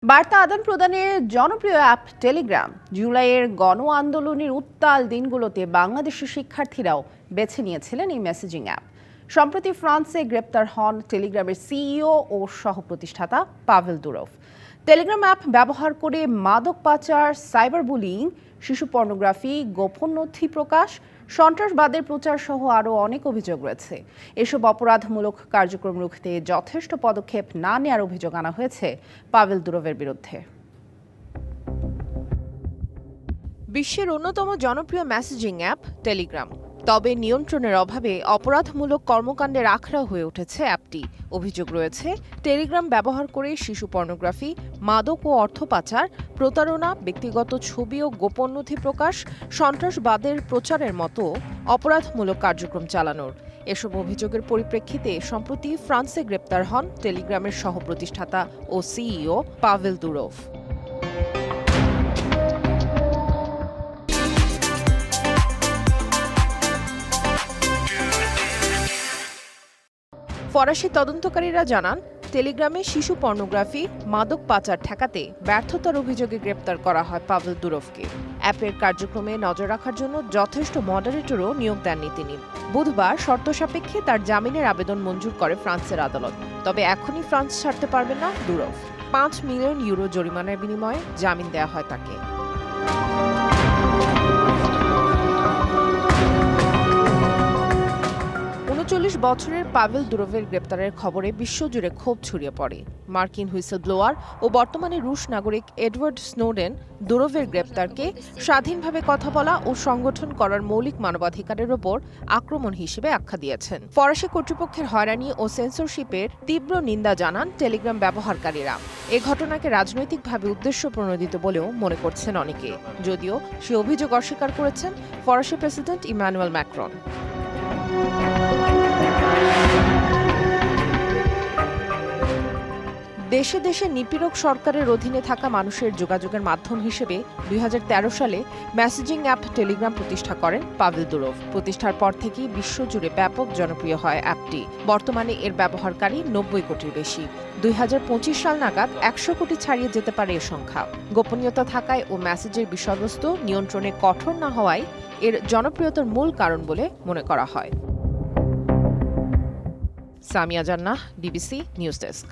বার্তা আদান-প্রদানের জনপ্রিয় app Telegram জুলাইয়ের গণ আন্দোলনের উত্তাল দিনগুলোতে বাংলাদেশি শিক্ষার্থীরাও বেছে নিয়েছিলেন এই মেসেজিং অ্যাপ। সম্প্রতি ফ্রান্সে গ্রেপ্তার হন টেলিগ্রামের সিইও ও সহ-প্রতিষ্ঠাতা পাভেল দুরভ। টেলিগ্রাম অ্যাপ ব্যবহার করে মাদক পাচার, সাইবার বুলিং, শিশু পর্নোগ্রাফি, গোপন নথি প্রকাশ, সন্ত্রাসবাদের প্রচার সহ আরও অনেক অভিযোগ রয়েছে। এসব অপরাধমূলক কার্যক্রম রুখতে যথেষ্ট পদক্ষেপ না নেওয়ার অভিযোগ আনা হয়েছে পাভেল দুরভের বিরুদ্ধে। বিশ্বের অন্যতম জনপ্রিয় মেসেজিং অ্যাপ টেলিগ্রাম, তবে নিয়ন্ত্রণের অভাবে অপরাধমূলক কর্মকাণ্ডের আখড়া হয়ে উঠেছে অ্যাপটি। অভিযোগ রয়েছে টেলিগ্রাম ব্যবহার করে শিশু পর্নোগ্রাফি, মাদক ও অর্থ পাচার, প্রতারণা, ব্যক্তিগত ছবি ও গোপন নথি প্রকাশ, সন্ত্রাসবাদের প্রচারের মতো অপরাধমূলক কার্যক্রম চালানোর। এসব অভিযোগের পরিপ্রেক্ষিতে সম্প্রতি ফ্রান্সে গ্রেপ্তার হন টেলিগ্রামের সহ-প্রতিষ্ঠাতা ও সিইও পাভেল দুরভ। ফরাসি তদন্তকারীরা জানান, টেলিগ্রামে শিশু পর্নোগ্রাফি, মাদক পাচার ঠেকাতে ব্যর্থতার অভিযোগে গ্রেপ্তার করা হয় পাভেল দুরভকে। অ্যাপের কার্যক্রমে নজর রাখার জন্য যথেষ্ট মডারেটরও নিয়োগ দেননি তিনি। বুধবার শর্ত সাপেক্ষে তার জামিনের আবেদন মঞ্জুর করে ফ্রান্সের আদালত। তবে এখনই ফ্রান্স ছাড়তে পারবেন না দুরভ। ৫ মিলিয়ন ইউরো জরিমানার বিনিময়ে জামিন দেওয়া হয় তাকে। ৩৯ বছরের পাভেল দুরভের গ্রেপ্তারের খবরে বিশ্বজুড়ে ক্ষোভ ছড়িয়ে পড়ে। মার্কিন হুইসেলব্লোয়ার ও বর্তমানে রুশ নাগরিক এডওয়ার্ড স্নোডেন দুরভের গ্রেপ্তারকে স্বাধীনভাবে কথা বলা ও সংগঠন করার মৌলিক মানবাধিকারের ওপর আক্রমণ হিসেবে আখ্যা দিয়েছেন। ফরাসি কর্তৃপক্ষের হয়রানি ও সেন্সরশিপের তীব্র নিন্দা জানান টেলিগ্রাম ব্যবহারকারীরা। এ ঘটনাকে রাজনৈতিকভাবে উদ্দেশ্য প্রণোদিত বলেও মনে করছেন অনেকে, যদিও সে অভিযোগ অস্বীকার করেছেন ফরাসি প্রেসিডেন্ট ইমানুয়েল ম্যাক্রন। দেশে দেশে নিপীড়ক সরকারের অধীনে থাকা মানুষের যোগাযোগের মাধ্যম হিসেবে ২০১৩ সালে মেসেজিং অ্যাপ টেলিগ্রাম প্রতিষ্ঠা করেন পাভেল দুরভ। প্রতিষ্ঠার পর থেকেই বিশ্বজুড়ে ব্যাপক জনপ্রিয় হয় অ্যাপটি। বর্তমানে এর ব্যবহারকারী ৯০ কোটির বেশি। ২০২৫ সাল নাগাদ ১০০ কোটি ছাড়িয়ে যেতে পারে এ সংখ্যা। গোপনীয়তা থাকায় ও মেসেজের বিষয়বস্তু নিয়ন্ত্রণে কঠোর না হওয়ায় এর জনপ্রিয়তার মূল কারণ বলে মনে করা হয়। সামিয়া জান্নাহ, ডিবিসি নিউজ ডেস্ক।